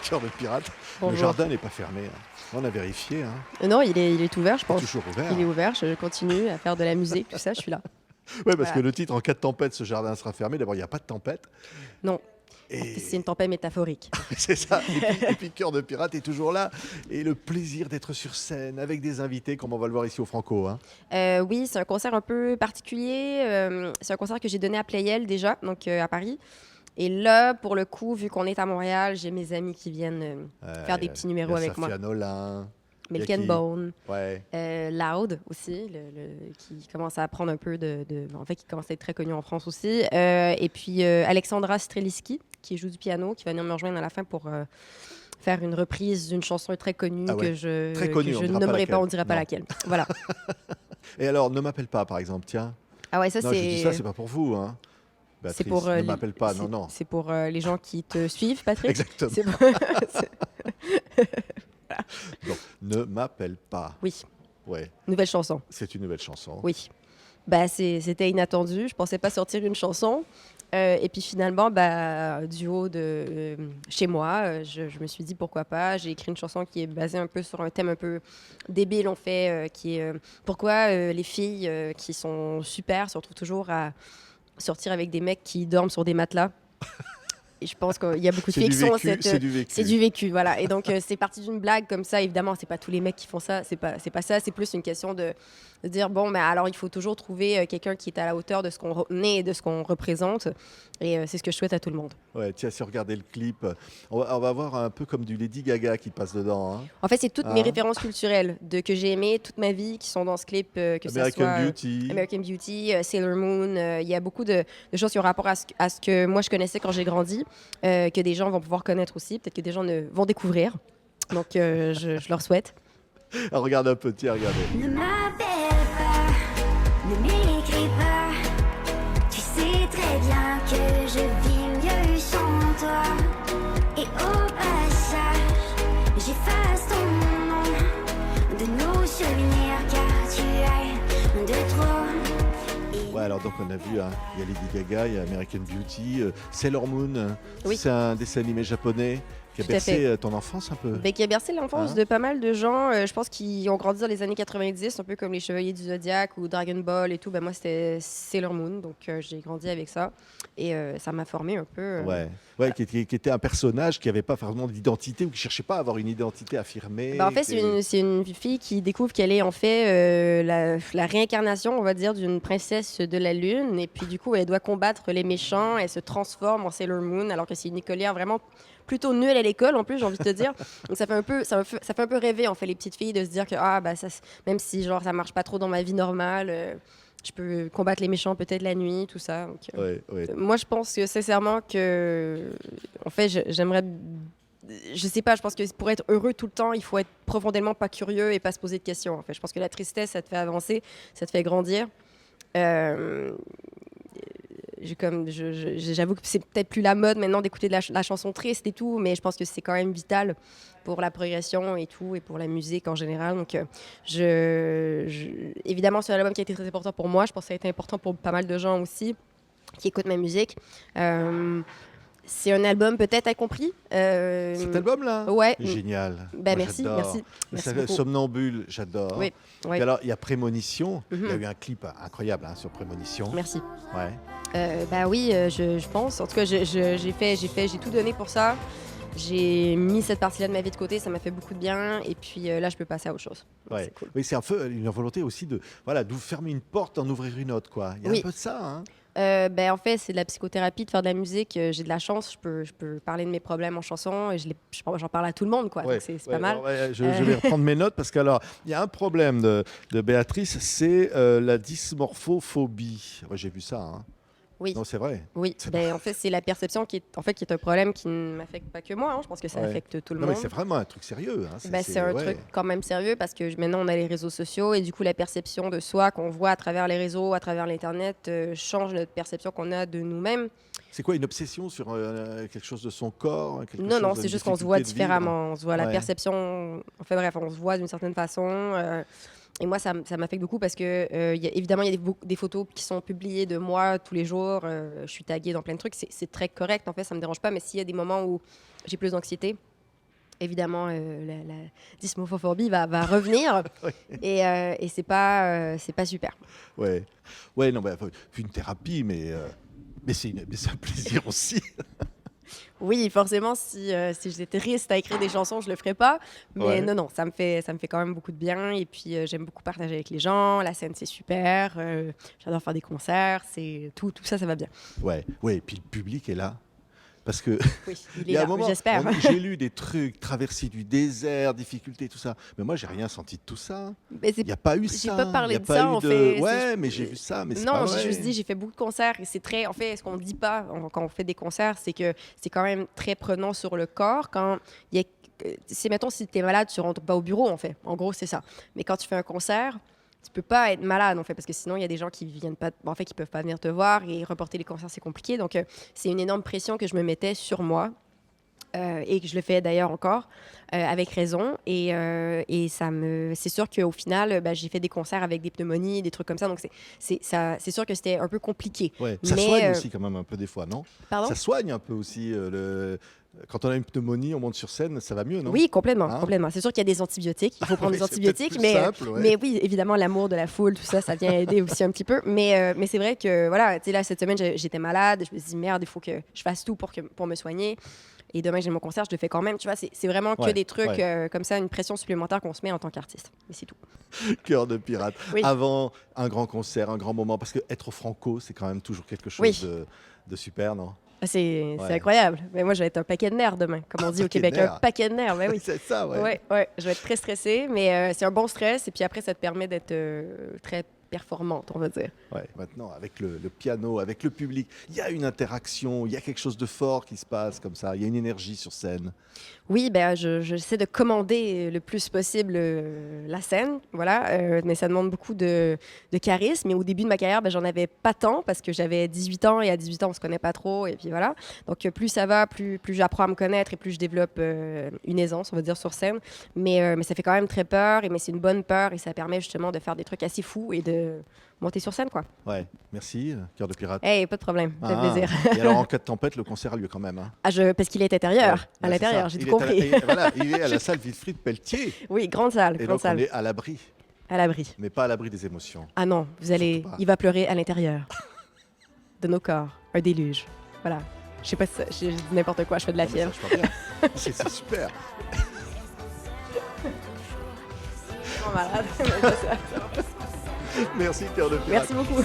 Cœur de pirate. Le Bonjour. jardin n'est pas fermé, hein. On a vérifié, hein. Non, il est ouvert, je C'est pense. toujours ouvert. Il est ouvert, je continue à faire de la musique, tout ça, je suis là. Ouais, parce que Voilà. le titre, en cas de tempête, ce jardin sera fermé. D'abord, il y a pas de tempête Non, et c'est une tempête métaphorique. c'est ça. Et puis Cœur de pirate est toujours là et le plaisir d'être sur scène avec des invités, comme on va le voir ici au Franco, hein. Oui, c'est un concert un peu particulier. C'est un concert que j'ai donné à Playel déjà, donc à Paris. Et là, pour le coup, vu qu'on est à Montréal, j'ai mes amis qui viennent faire des petits Il y numéros a avec moi. Safia Nolin. Il y a Milk and qui? Bone, Ouais. Loud aussi, qui commence à prendre un peu en fait, qui commence à être très connu en France aussi. Et puis Alexandra Streliski, qui joue du piano, qui va venir me rejoindre à la fin pour faire une reprise d'une chanson très connue Ah ouais. Très que connue, on je dira pas nommerai pas, laquelle. on ne dira pas Non. laquelle. Voilà. Et alors, ne m'appelle pas, par exemple, tiens. Ah ouais, ça Non, je dis ça, c'est c'est pas pour vous, hein. c'est Béatrice, pour ne m'appelle pas, non, c'est non. c'est pour les gens qui te suivent, Patrick. Exactement. C'est pour- c'est- Donc, ne m'appelle pas. Oui, Ouais, nouvelle chanson. c'est une nouvelle chanson. Oui. Bah, c'était inattendu. Je pensais pas sortir une chanson. Et puis finalement, bah, du haut de chez moi, je me suis dit pourquoi pas. J'ai écrit une chanson qui est basée un peu sur un thème un peu débile, en fait, qui est pourquoi les filles qui sont super se retrouvent toujours à sortir avec des mecs qui dorment sur des matelas. Et je pense qu'il y a beaucoup de C'est filles du qui sont vécu, c'est du vécu. c'est du vécu, voilà. Et donc c'est parti d'une blague comme ça. Évidemment, c'est pas tous les mecs qui font ça. C'est pas ça. C'est plus une question de dire bon, mais alors il faut toujours trouver quelqu'un qui est à la hauteur de ce qu'on est et de ce qu'on représente. Et c'est ce que je souhaite à tout le monde. Ouais, tiens, si regardez le clip, on va voir un peu comme du Lady Gaga qui passe dedans, hein. En fait, c'est toutes mes Hein? références culturelles que j'ai aimées toute ma vie qui sont dans ce clip, que ça American soit Beauty. American Beauty, Sailor Moon. Il y a beaucoup de choses qui ont rapport à ce que moi je connaissais quand j'ai grandi, que des gens vont pouvoir connaître aussi, peut-être que des gens vont découvrir. Donc je leur souhaite. Ah, regarde un peu, tiens, regardez. Ne m'appelle pas, ne m'écris pas. Tu sais très bien que je vis mieux sans toi. Et au passage, j'efface ton nom de nos souvenirs car tu as de trop. Et Ouais, alors donc on a vu, hein, il y a Lady Gaga, il y a American Beauty, Sailor Moon, Oui. c'est un dessin animé japonais qui a Tout à bercé fait. ton enfance un peu. Ben, qui a bercé l'enfance Hein? de pas mal de gens. Je pense qu'ils ont grandi dans les années 90, un peu comme les Chevaliers du Zodiaque ou Dragon Ball et tout. Ben, moi, c'était Sailor Moon, donc j'ai grandi avec ça. Et ça m'a formé un peu. Ouais, qui était un personnage qui n'avait pas vraiment d'identité ou qui cherchait pas à avoir une identité affirmée. Ben, en fait, c'est une fille qui découvre qu'elle est en fait la réincarnation, on va dire, d'une princesse de la Lune. Et puis, du coup, elle doit combattre les méchants. Elle se transforme en Sailor Moon, alors que c'est une écolière vraiment plutôt nulle à l'école, en plus, j'ai envie de te dire. Donc, ça fait un peu rêver, en fait, les petites filles, de se dire que, ah, bah, même si, genre, ça marche pas trop dans ma vie normale, je peux combattre les méchants peut-être la nuit, tout ça. Donc, Ouais. moi, je pense que, sincèrement, que, en fait, j'aimerais. Je sais pas, je pense que pour être heureux tout le temps, il faut être profondément pas curieux et pas se poser de questions. En fait, je pense que la tristesse, ça te fait avancer, ça te fait grandir. Euh, J'avoue que c'est peut-être plus la mode maintenant d'écouter de la chanson triste et tout, mais je pense que c'est quand même vital pour la progression et tout, et pour la musique en général. Donc, évidemment, c'est un album qui a été très important pour moi. Je pense que ça a été important pour pas mal de gens aussi qui écoutent ma musique. C'est un album peut-être incompris. Cet album-là, Ouais. génial. Ben, Moi, merci, j'adore. merci. Merci Ça, beaucoup. Somnambule, j'adore. Oui, oui. Et alors, il y a Prémonition. Il y a Mhm. eu un clip incroyable, hein, sur Prémonition. Merci. Ouais. Bah oui, je pense. En tout cas, j'ai tout donné pour ça. J'ai mis cette partie-là de ma vie de côté, ça m'a fait beaucoup de bien. Et puis là, je peux passer à autre chose. Donc, Ouais. c'est cool. Oui, c'est un peu une volonté aussi de fermer une porte, d'en ouvrir une autre, quoi. Il y a Oui. un peu de ça, hein. Ben, en fait, c'est de la psychothérapie, de faire de la musique. J'ai de la chance, je peux parler de mes problèmes en chanson et j'en parle à tout le monde, quoi. Ouais, Donc c'est ouais, pas mal. alors, ouais, je vais reprendre mes notes parce qu'alors, il y a un problème de Béatrice, c'est la dysmorphophobie. Ouais, j'ai vu ça, hein. Oui. Non, c'est vrai. Oui, ben, en fait, c'est la perception qui est un problème qui ne m'affecte pas que moi. Hein. Je pense que ça Ouais. affecte tout le Non, monde. mais c'est vraiment un truc sérieux, hein. Ben, c'est un ouais. truc quand même sérieux parce que maintenant on a les réseaux sociaux et du coup la perception de soi qu'on voit à travers les réseaux, à travers l'internet change notre perception qu'on a de nous-mêmes. C'est quoi, une obsession sur quelque chose de son corps, quelque Non, chose, c'est une juste qu'on se voit difficulté de vivre? différemment. On se voit la Ouais. perception. Enfin bref, on se voit d'une certaine façon. Et moi, ça m'affecte beaucoup parce que évidemment, il y a des photos qui sont publiées de moi tous les jours. Je suis taguée dans plein de trucs. C'est très correct. En fait, ça me dérange pas. Mais s'il y a des moments où j'ai plus d'anxiété, évidemment, la dysmorphophobie va revenir et c'est pas super. Ouais. Ouais, non, bah, une thérapie, mais c'est un plaisir aussi. Oui, forcément, si j'étais triste à écrire des chansons, je le ferais pas. Mais Ouais. non, ça me fait quand même beaucoup de bien. Et puis, j'aime beaucoup partager avec les gens. La scène, c'est super. J'adore faire des concerts. C'est tout ça, ça va bien. Ouais, ouais, et puis le public est là. Parce que Oui, il il est y a un là, moment, j'espère. j'ai lu des trucs, traversée du désert, difficultés, tout ça. Mais moi, j'ai rien senti de tout ça. Mais Il n'y a pas eu j'ai ça. pas parlé Il y a de pas ça, eu en de... fait. Ouais, mais j'ai vu ça, mais c'est pas Non, vrai. j'ai juste dit, j'ai fait beaucoup de concerts et c'est très. En fait, ce qu'on dit pas quand on fait des concerts, c'est que c'est quand même très prenant sur le corps. Quand il y a. C'est, mettons, si tu es malade, tu rentres pas au bureau, en fait. En gros, c'est ça. Mais quand tu fais un concert, tu peux pas être malade, en fait, parce que sinon, il y a des gens qui viennent pas. En fait, qui peuvent pas venir te voir et reporter les concerts, c'est compliqué. Donc, c'est une énorme pression que je me mettais sur moi. Et que je le fais d'ailleurs encore, avec raison. Et c'est sûr qu'au final, j'ai fait des concerts avec des pneumonies, des trucs comme ça. Donc, c'est sûr que c'était un peu compliqué. Ouais. Ça Mais, soigne aussi quand même un peu des fois, non? Pardon? Ça soigne un peu aussi. Quand on a une pneumonie, on monte sur scène, ça va mieux, non? Oui, complètement, Hein? complètement. C'est sûr qu'il y a des antibiotiques. Il faut prendre Oui, des c'est peut-être antibiotiques, plus mais, simple, ouais. mais oui, évidemment, l'amour de la foule, tout ça, ça vient aider aussi un petit peu. Mais c'est vrai que, voilà, tu sais, là, cette semaine, j'étais malade. Je me suis dit, merde, il faut que je fasse tout pour me soigner. Et demain, j'ai mon concert, je le fais quand même. Tu vois, c'est vraiment que Ouais, des trucs ouais. comme ça, une pression supplémentaire qu'on se met en tant qu'artiste. Mais c'est tout. Cœur de pirate. Oui. Avant un grand concert, un grand moment, parce que être au Franco, c'est quand même toujours quelque chose Oui. de super, non? C'est Ouais. incroyable. Mais moi, je vais être un paquet de nerfs demain. Comme on dit au paquet de Québec, un nerfs. paquet de nerfs. Ben oui. C'est ça, ouais. Ouais, je vais être très stressée, mais c'est un bon stress. Et puis après, ça te permet d'être très performante, on va dire. Ouais, maintenant, avec le piano, avec le public, il y a une interaction, il y a quelque chose de fort qui se passe comme ça, il y a une énergie sur scène. Oui, ben, j'essaie de commander le plus possible la scène, voilà, mais ça demande beaucoup de charisme. Et au début de ma carrière, ben, j'en avais pas tant parce que j'avais 18 ans et à 18 ans, on se connaît pas trop. Et puis voilà. Donc, plus ça va, plus j'apprends à me connaître et plus je développe une aisance, on va dire, sur scène. Mais ça fait quand même très peur, mais c'est une bonne peur et ça permet justement de faire des trucs assez fous et de monter sur scène, quoi. Ouais, merci, Cœur de pirate. Hey, pas de problème, ça fait plaisir. Et alors, en cas de tempête, le concert a lieu quand même. Hein. Parce qu'il est intérieur, Ouais, à ouais, l'intérieur, c'est j'ai ça. tout compris. Il est à la salle Wilfrid Pelletier. Oui, grande salle, Et grande donc, on salle. est à l'abri, À l'abri. mais pas à l'abri des émotions. Ah non, Surtout pas. il va pleurer à l'intérieur de nos corps, un déluge. Voilà. Je sais pas si je dis n'importe quoi, je fais de la Non, mais ça, fièvre. je crois bien. C'est super. Je suis vraiment malade. Merci, Cœur de pirate. Merci beaucoup.